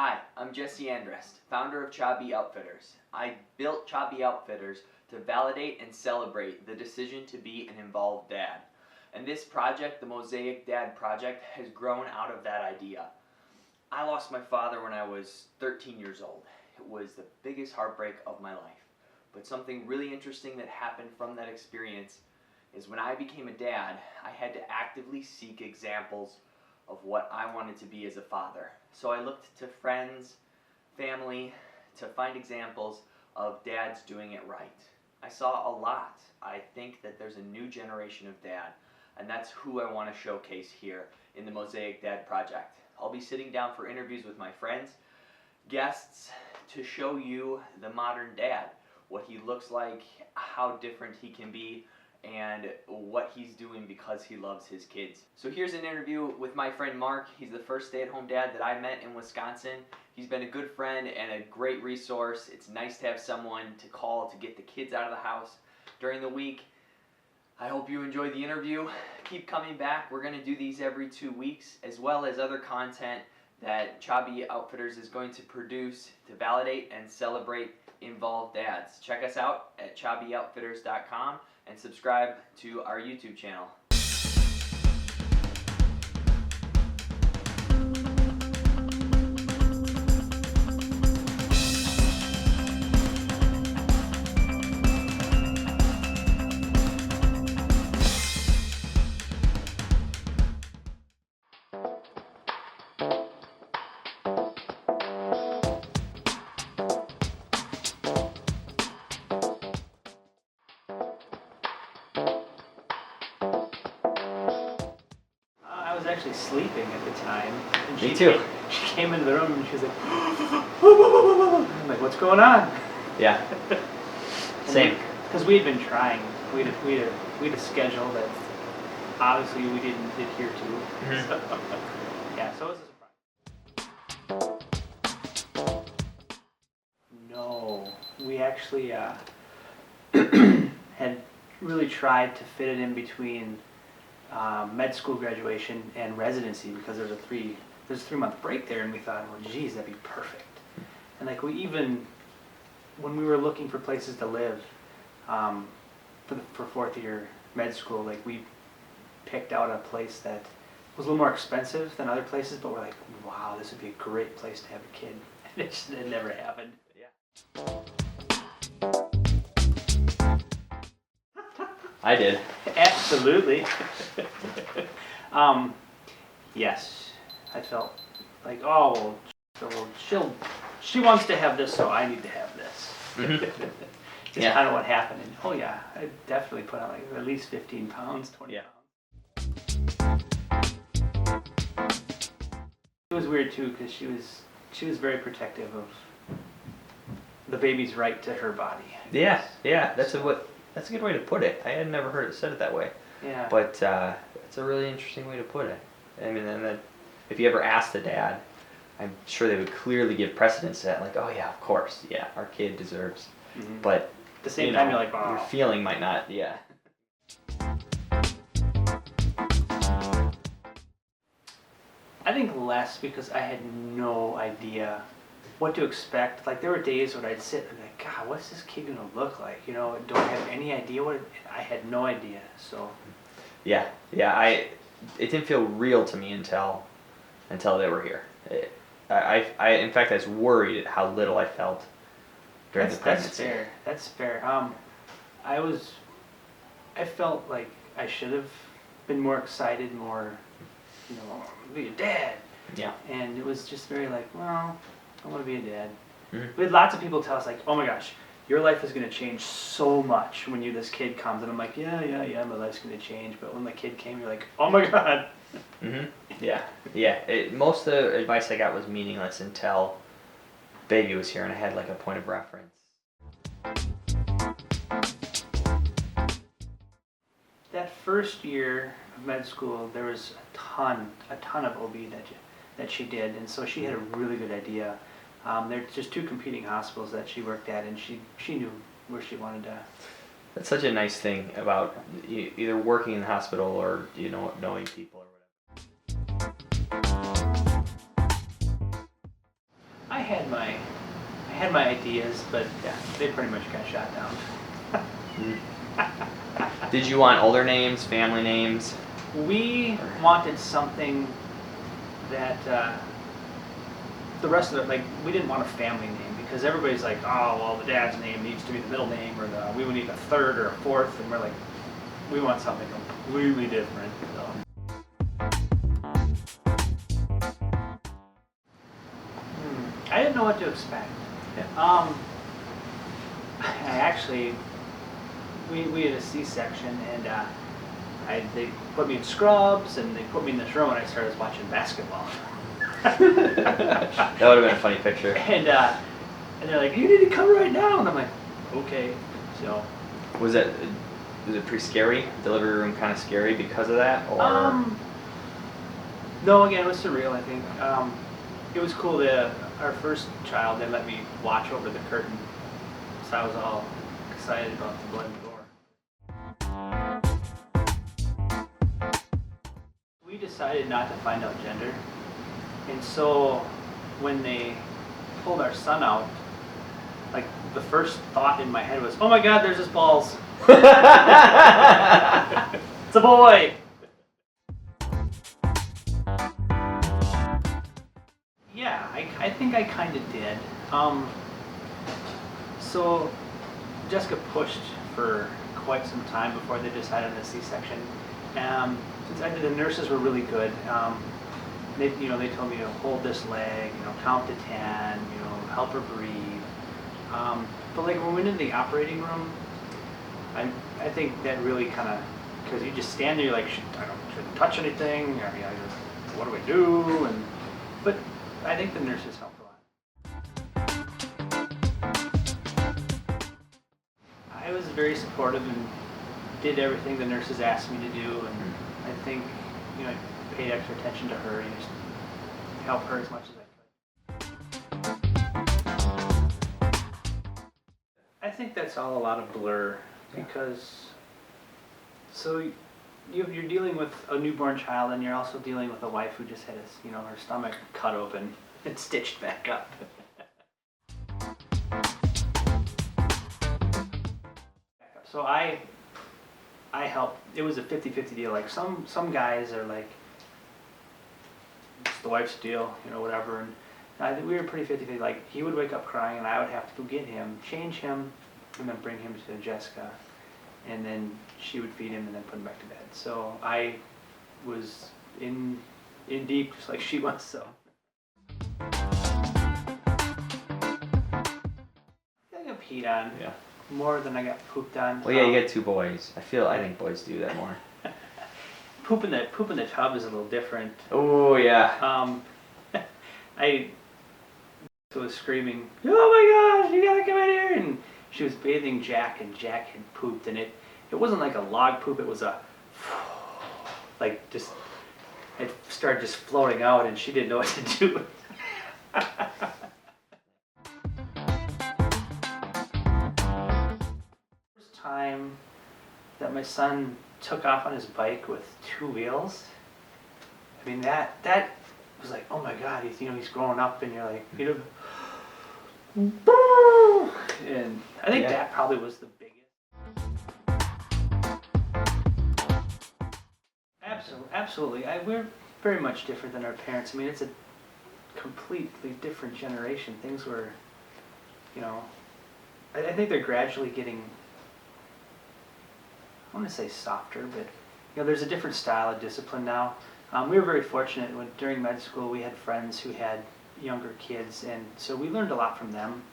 Hi, I'm Jesse Andrest, founder of Chabi Outfitters. I built Chabi Outfitters to validate and celebrate the decision to be an involved dad. And this project, the Mosaic Dad Project, has grown out of that idea. I lost my father when I was 13 years old. It was the biggest heartbreak of my life. But something really interesting that happened from that experience is when I became a dad, I had to actively seek examples of what I wanted to be as a father. So I looked to friends, family, to find examples of dads doing it right. I saw a lot. I think that there's a new generation of dad, and that's who I want to showcase here in the Mosaic Dad Project. I'll be sitting down for interviews with my friends, guests, to show you the modern dad, what he looks like, how different he can be, and what he's doing because he loves his kids. So here's an interview with my friend Mark. He's the first stay-at-home dad that I met in Wisconsin. He's been a good friend and a great resource. It's nice to have someone to call to get the kids out of the house during the week. I hope you enjoyed the interview. Keep coming back. We're going to do these every 2 weeks, as well as other content that Chabi Outfitters is going to produce to validate and celebrate involved dads. Check us out at chabioutfitters.com and subscribe to our YouTube channel. I was actually sleeping at the time. And Me too. She came into the room and she was like, I'm like, what's going on? Yeah. Same. Because we had been trying. We had a schedule that obviously we didn't adhere to. Mhm. So, yeah, so it was a surprise. No, we actually had really tried to fit it in between med school graduation and residency because there's a 3-month break there, and we thought, well, geez, that'd be perfect. And like when we were looking for places to live for fourth year med school, like we picked out a place that was a little more expensive than other places, but we're like, wow, this would be a great place to have a kid. And it never happened. Yeah. I did. Absolutely. Yes, I felt like, oh, well, she wants to have this, so I need to have this. Mhm. Just Yeah. kind of what happened. And, oh yeah, I definitely put on like at least 15 pounds, 20 Yeah. pounds. It was weird too because she was very protective of the baby's right to her body. Yeah. That's a good way to put it. I had never heard it said it that way. Yeah. But it's a really interesting way to put it. I mean, and then if you ever asked a dad, I'm sure they would clearly give precedence to that. Like, oh yeah, of course, yeah, our kid deserves. Mhm. But At the same time, you're like, your wow. feeling might not. Yeah. I think less because I had no idea what to expect. Like there were days when I'd sit and be like, God, what's this kid gonna look like? You know, do I have any idea what? I had no idea. So Yeah. It didn't feel real to me until they were here. I in fact I was worried at how little I felt during the pregnancy. That's fair. I felt like I should have been more excited, more, be a dad. Yeah. And it was just very like, well, I want to be a dad. Mhm. We had lots of people tell us like, oh my gosh, your life is going to change so much when this kid comes. And I'm like, yeah, my life's going to change. But when the kid came, you're like, oh my God. Mhm. Yeah. Most of the advice I got was meaningless until baby was here and I had like a point of reference. That first year of med school, there was a ton of OB that she did, and so she had a really good idea. There's just 2 competing hospitals that she worked at, and she knew where she wanted to. That's such a nice thing about either working in the hospital or knowing people or whatever. I had my ideas, but yeah, they pretty much got shot down. Did you want older names, family names? We wanted something that the rest of it, like, we didn't want a family name because everybody's like, oh, well, the dad's name needs to be the middle name, or we would need a third or a fourth, and we're like, we want something completely different. So. I didn't know what to expect. Yeah. I actually, we had a C-section, and they put me in scrubs, and they put me in this room, and I started watching basketball. That would have been a funny picture. And they're like, you need to come right now, and I'm like, okay. So. Was it pretty scary? Delivery room kind of scary because of that, or? No, again, it was surreal. I think it was cool. Our first child, they let me watch over the curtain, so I was all excited about to go in the door. We decided not to find out gender, and so when they pulled our son out, like, the first thought in my head was, oh my God, there's his balls. It's a boy. Yeah, I think I kind of did. So Jessica pushed for quite some time before they decided on the C-section. The nurses were really good. They told me to hold this leg, count to 10, help her breathe. But like when we went into the operating room, I think that really kind of, because you just stand there, you're like, shouldn't touch anything. What do we do? But I think the nurses helped a lot. I was very supportive and did everything the nurses asked me to do, and I think I paid extra attention to her and just helped her as much as I could. I think that's all a lot of blur, because you're dealing with a newborn child, and you're also dealing with a wife who just had her stomach cut open and stitched back up. So I helped. It was a 50-50 deal. Like some guys are like, it's the wife's deal, whatever. And I think we were pretty 50-50. Like, he would wake up crying, and I would have to go get him, change him, and then bring him to Jessica. And then she would feed him and then put him back to bed. So I was in deep, just like she was. So I got peed on more than I got pooped on. Well, yeah, you get two boys. I think boys do that more. Poop in the tub is a little different. Oh yeah. I was screaming, "Oh my gosh, you gotta come in here!" And she was bathing Jack, and Jack had pooped, and it wasn't like a log poop, it was a, like, just, it started just floating out, and she didn't know what to do. First time that my son took off on his bike with two wheels, I mean, that was like, oh my God, he's growing up, and you're like, and I think that probably was the biggest. Absolutely. We're very much different than our parents. I mean, it's a completely different generation. Things were, I think they're gradually getting, I want to say softer, but there's a different style of discipline now. We were very fortunate during med school we had friends who had younger kids, and so we learned a lot from them.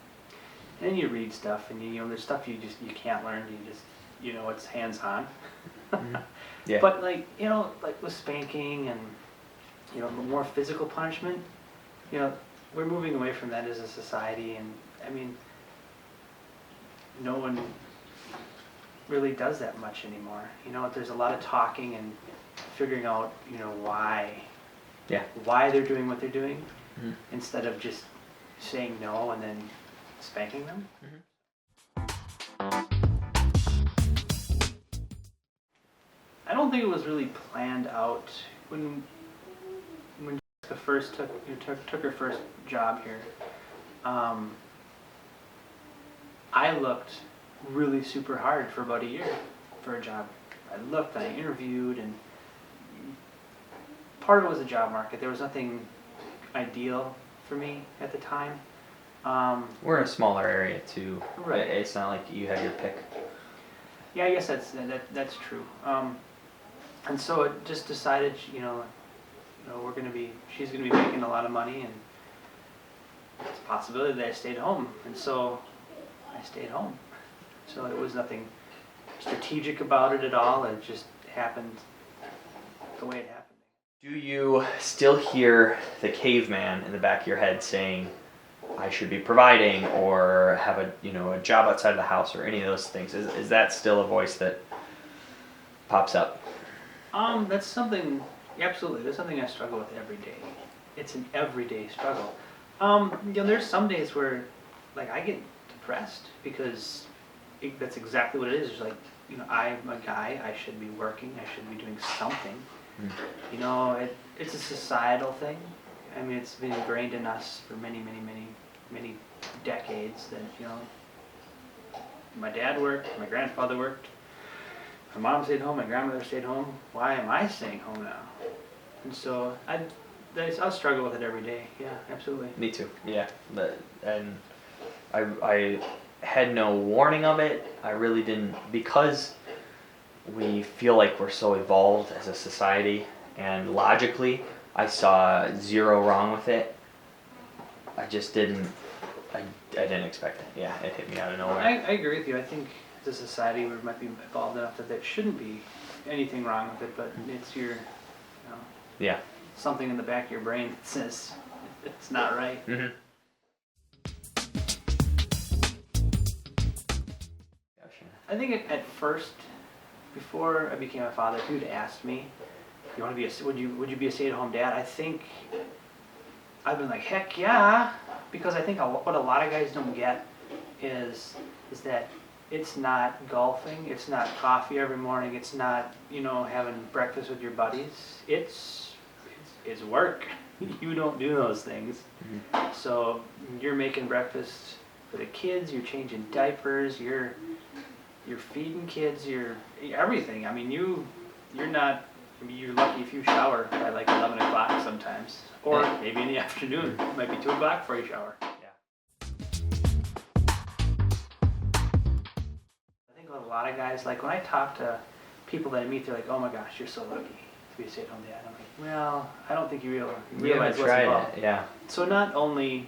And you read stuff, and there's stuff you can't learn. It's hands-on. Mm-hmm. Yeah. But like with spanking and more physical punishment, we're moving away from that as a society, and I mean, no one really does that much anymore. There's a lot of talking and figuring out why they're doing what they're doing, instead of just saying no and then spanking them. I don't think it was really planned out when Jessica first took her first job here. um, I looked really super hard for about a year for a job. I looked, I interviewed, and part of it was the job market. There was nothing ideal for me at the time. We're a smaller area too. Right. It's not like you had your pick. Yeah, I guess that's true. And so it just decided, she's gonna be making a lot of money, and it's a possibility that I stayed home, and so I stayed home. So it was nothing strategic about it at all. It just happened the way it happened. Do you still hear the caveman in the back of your head saying, I should be providing, or have a job outside of the house, or any of those things? Is that still a voice that pops up? That's something, absolutely, that's something I struggle with every day. It's an everyday struggle. There's some days where, like, I get depressed because that's exactly what it is. It's like, I'm a guy, I should be working, I should be doing something. It's a societal thing. I mean, it's been ingrained in us for many, many, many, many decades that, my dad worked, my grandfather worked, my mom stayed home, my grandmother stayed home. Why am I staying home now? And so I'll struggle with it every day. Yeah, absolutely. Me too. Yeah, and I had no warning of it. I really didn't, because we feel like we're so evolved as a society, and logically I saw zero wrong with it. I just didn't. I didn't expect it. Yeah, it hit me out of nowhere. I agree with you. I think as a society we might be evolved enough that there shouldn't be anything wrong with it, but it's Yeah. something in the back of your brain that says it's not right. Mm-hmm. I think at first, before I became a father, if you'd asked me, "You want to be would you be a stay-at-home dad?" I think I've been like, heck yeah, because I think what a lot of guys don't get is that it's not golfing, it's not coffee every morning, it's not having breakfast with your buddies. It's work. You don't do those things. Mm-hmm. So you're making breakfast for the kids, you're changing diapers, you're feeding kids, you're everything. I mean, you're lucky if you shower by like 11 o'clock sometimes, or maybe in the afternoon. It might be 2 o'clock before you shower. I think with a lot of guys, like when I talk to people that I meet, they're like, "Oh my gosh, you're so lucky to be a stay-at-home dad." I'm like, well, I don't think you realize what's involved. Yeah. So not only,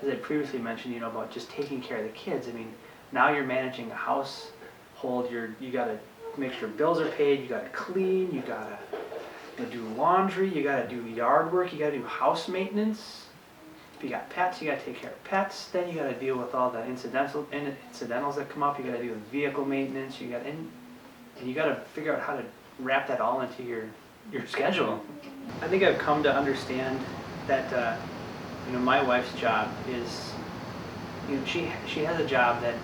as I previously mentioned, about just taking care of the kids. I mean, now you're managing a household. You gotta make sure bills are paid. You gotta clean. You gotta do laundry. You gotta do yard work. You gotta do house maintenance. If you got pets, you gotta take care of pets. Then you gotta deal with all the incidentals that come up. You gotta do the vehicle maintenance. And you gotta figure out how to wrap that all into your schedule. I think I've come to understand that my wife's job is, she has a job that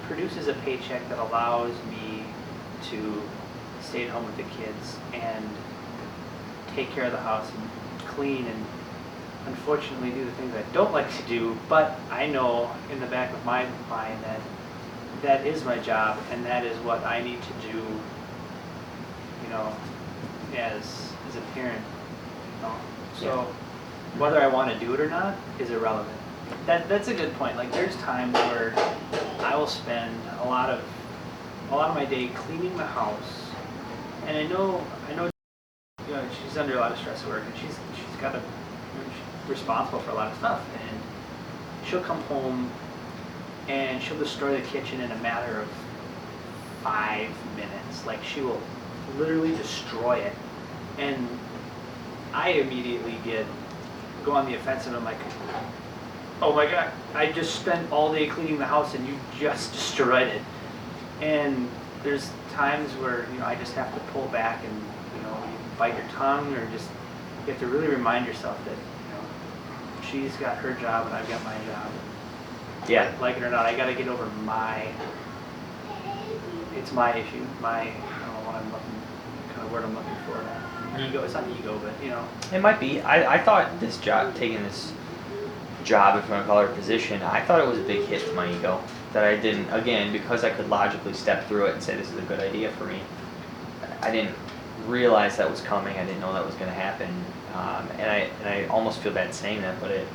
produces a paycheck that allows me to stay at home with the kids and take care of the house and clean and unfortunately do the things I don't like to do, but I know in the back of my mind that is my job and that is what I need to do, as a parent. So whether I want to do it or not is irrelevant. That's a good point. Like there's times where I will spend a lot of my day cleaning the house, and I know she's under a lot of stress at work, and she's got she's responsible for a lot of stuff, and she'll come home and she'll destroy the kitchen in a matter of 5 minutes. Like she will literally destroy it, and I immediately go on the offensive. I'm like, oh my God, I just spent all day cleaning the house and you just destroyed it. And there's times where, I just have to pull back and, you bite your tongue, or just, you have to really remind yourself that, she's got her job and I've got my job. Yeah. Like it or not, I gotta get over it's my issue, I don't know what kind of word I'm looking for. Ego, it's not ego, but It might be. I thought taking this job, if you want to call it a position, I thought it was a big hit to my ego that I didn't, again, because I could logically step through it and say this is a good idea for me. I didn't realize that was coming. I didn't know that was going to happen, and I almost feel bad saying that, but it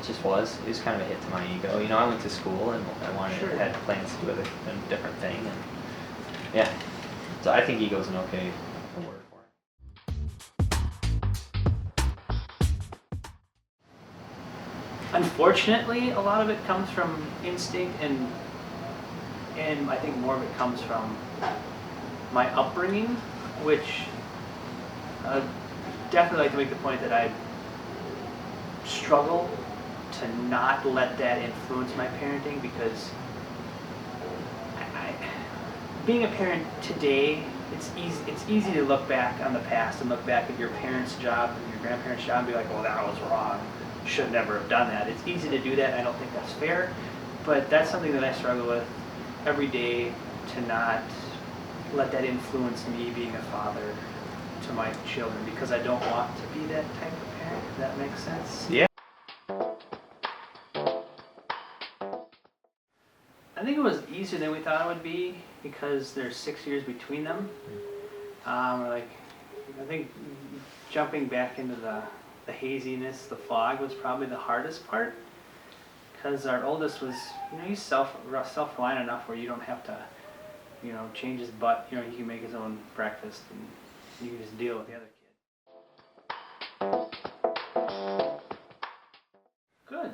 just was. It was kind of a hit to my ego. You know, I went to school and I wanted Sure. had plans to do a different thing, and yeah. So I think ego is an okay word for it. Unfortunately, a lot of it comes from instinct, and I think more of it comes from my upbringing, which definitely like to make the point that I struggle to not let that influence my parenting, because being a parent today, it's easy to look back on the past and look back at your parents' job and your grandparents' job and be like, well, that was wrong. Should never have done that. It's easy to do that. I don't think that's fair, but that's something that I struggle with every day, to not let that influence me being a father to my children, because I don't want to be that type of parent, if that makes sense. Yeah. I think it was easier than we thought it would be, because there's 6 years between them. I think jumping back into the haziness, the fog, was probably the hardest part, because our oldest was, he's self-reliant enough where you don't have to, change his butt. He can make his own breakfast, and you can just deal with the other kid. Good.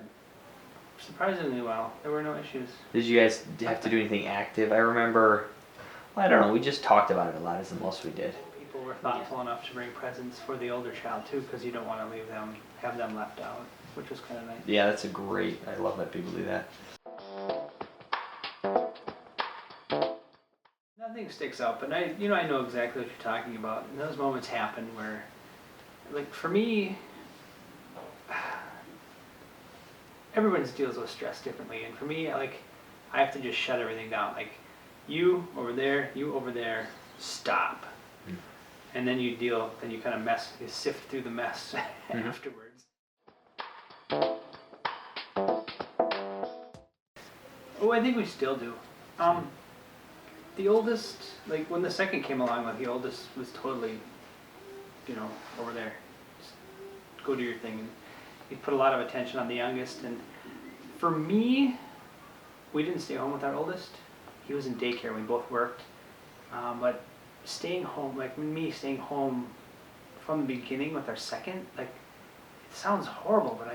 Surprisingly well. There were no issues. Did you guys have to do anything active? I remember, I don't know, we just talked about it a lot, is the most we did. People were thoughtful enough to bring presents for the older child too, because you don't want to have them left out, which was kind of nice. Yeah, that's I love that people do that. Nothing sticks out, but I know exactly what you're talking about. And those moments happen where, like, for me, everyone deals with stress differently, and for me, I have to just shut everything down. Like, you over there, stop. And then you kind of you sift through the mess afterwards. Oh, I think we still do. The oldest, like when the second came along, the oldest was totally, over there. Just go do your thing. And he put a lot of attention on the youngest. And for me, we didn't stay home with our oldest. He was in daycare. We both worked. But staying home, like me staying home from the beginning with our second, like, it sounds horrible, but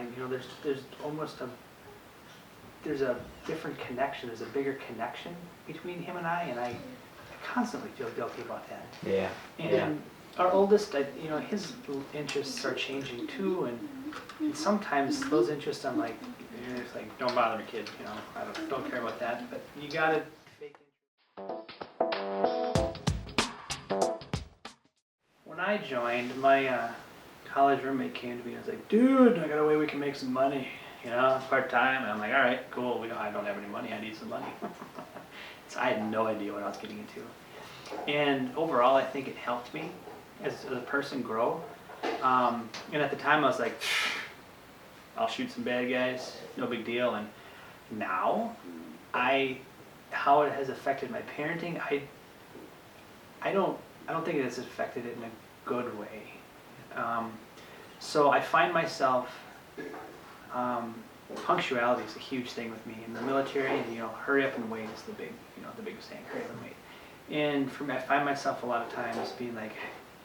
there's a different connection. There's a bigger connection between him and I constantly feel guilty about that. Yeah. And our oldest, his interests are changing too, and sometimes those interests, I'm like, it's like, don't bother me, kid. I don't care about that. But you gotta fake interest. When I joined, my college roommate came to me and was like, dude, I got a way we can make some money. Part-time. And I'm like, all right, cool. I don't have any money. I need some money. So I had no idea what I was getting into. And overall, I think it helped me as a person grow. And at the time, I was like, I'll shoot some bad guys. No big deal. And now, how it has affected my parenting, I don't think it has affected it in a good way. So I find myself, punctuality is a huge thing with me in the military, and hurry up and wait is the biggest thing. Hurry up and wait. And for me, I find myself a lot of times being like,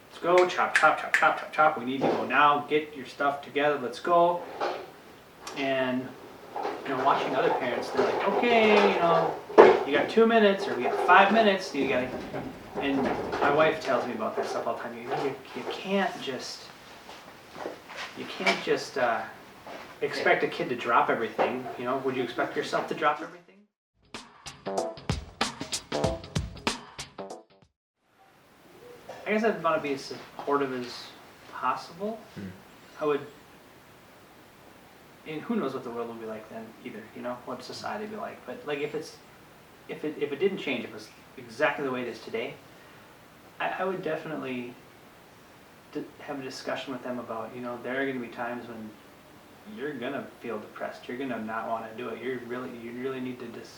let's go, chop, chop, chop, chop, chop, chop. We need to go now. Get your stuff together. Let's go. And watching other parents, they're like, okay, you got 2 minutes, or you got 5 minutes. And my wife tells me about that stuff all the time. You can't just expect a kid to drop everything. Would you expect yourself to drop everything? I guess I'd want to be as supportive as possible. I would, and who knows what the world will be like then either, what society will be like. But like if it didn't change, if it was exactly the way it is today, I would definitely have a discussion with them about, there are going to be times when you're gonna feel depressed. You're gonna not want to do it. You really need to just,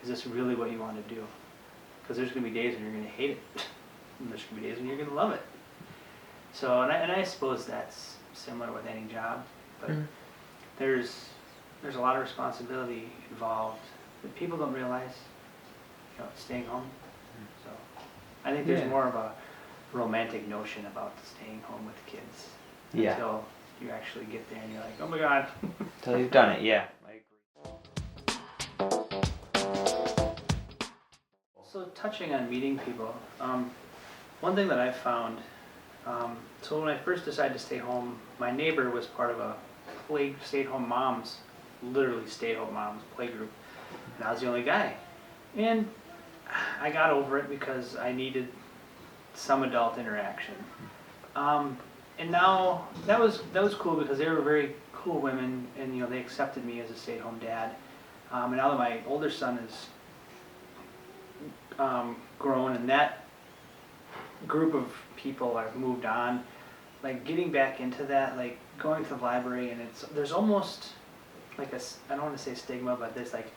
is this really what you want to do? Because there's gonna be days when you're gonna hate it, and there's gonna be days when you're gonna love it. So, and I suppose that's similar with any job, but there's a lot of responsibility involved that people don't realize. Staying home. So, I think there's more of a romantic notion about staying home with kids until you actually get there and you're like, oh my God. Until you've done it, yeah. I agree. So touching on meeting people, one thing that I found, so when I first decided to stay home, my neighbor was part of a stay-at-home moms, literally stay-at-home moms play group, and I was the only guy. And I got over it because I needed some adult interaction. And now that was cool because they were very cool women, and they accepted me as a stay-at-home dad. And now that my older son is grown, and that group of people have moved on, like getting back into that, like going to the library, and there's almost like I don't want to say stigma, but there's like,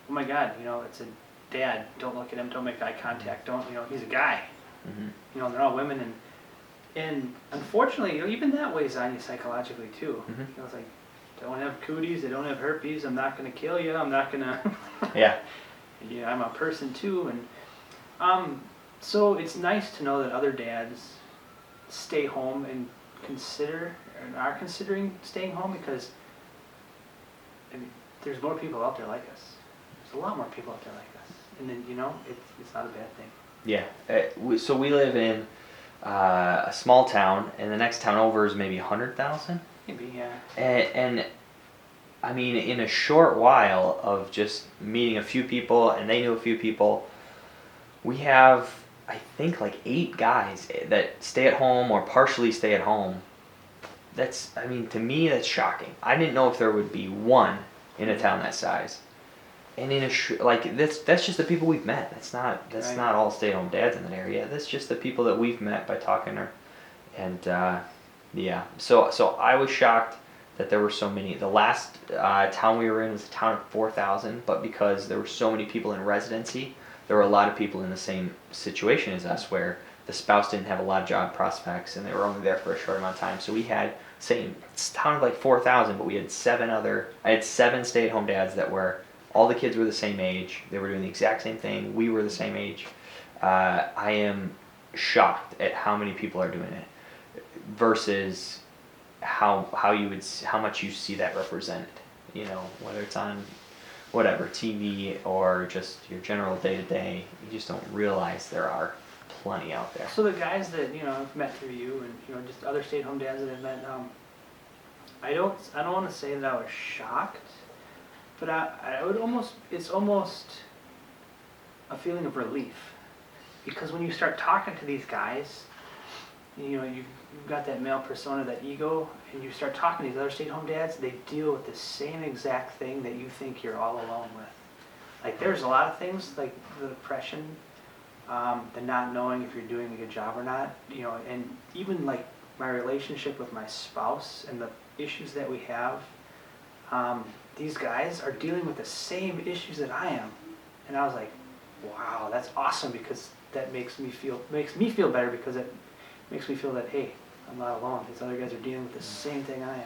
oh my God, it's a dad. Don't look at him. Don't make eye contact. Don't, he's a guy. Mm-hmm. They're all women, and unfortunately, even that weighs on you psychologically too. Mm-hmm. It's like, don't have cooties. They don't have herpes. I'm not gonna kill you. I'm not gonna. Yeah. I'm a person too, and so it's nice to know that other dads stay home and are considering staying home, because there's more people out there like us. There's a lot more people out there like us, and then it's not a bad thing. Yeah. So we live in a small town, and the next town over is maybe 100,000. Maybe, yeah. And I mean, in a short while of just meeting a few people, and they knew a few people, we have, I think, like 8 guys that stay at home or partially stay at home. To me, that's shocking. I didn't know if there would be one in a town that size. And in that's just the people we've met. That's Right. not all stay-at-home dads in that area. That's just the people that we've met by talking to, and So I was shocked that there were so many. The last town we were in was a town of 4,000, but because there were so many people in residency, there were a lot of people in the same situation as us, where the spouse didn't have a lot of job prospects and they were only there for a short amount of time. So we had, it's a town of like 4,000, but we had 7 stay-at-home dads that were, all the kids were the same age. They were doing the exact same thing. We were the same age. I am shocked at how many people are doing it versus how much you see that represented. Whether it's on whatever TV or just your general day-to-day, you just don't realize there are plenty out there. So the guys that I've met through you, and just other stay-at-home dads that I've met, I don't want to say that I was shocked, but it's almost a feeling of relief, because when you start talking to these guys, you've got that male persona, that ego, and you start talking to these other stay-at-home dads, they deal with the same exact thing that you think you're all alone with. Like, there's a lot of things, like the depression, the not knowing if you're doing a good job or not, and even like my relationship with my spouse and the issues that we have, these guys are dealing with the same issues that I am. And I was like, wow, that's awesome, because that makes me feel better, because it makes me feel that, hey, I'm not alone. These other guys are dealing with the same thing I am.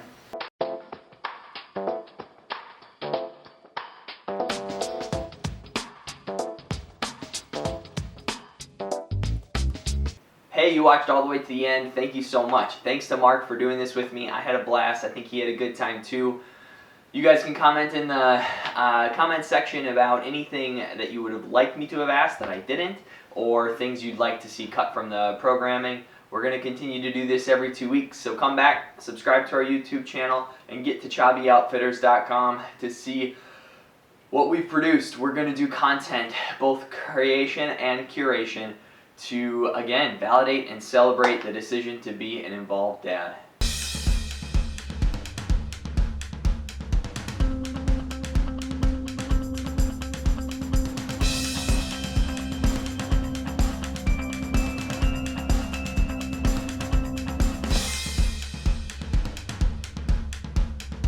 Hey, you watched all the way to the end. Thank you so much. Thanks to Mark for doing this with me. I had a blast. I think he had a good time too. You guys can comment in the comment section about anything that you would have liked me to have asked that I didn't, or things you'd like to see cut from the programming. We're going to continue to do this every 2 weeks, so come back, subscribe to our YouTube channel, and get to ChobbyOutfitters.com to see what we've produced. We're going to do content, both creation and curation, to, again, validate and celebrate the decision to be an involved dad.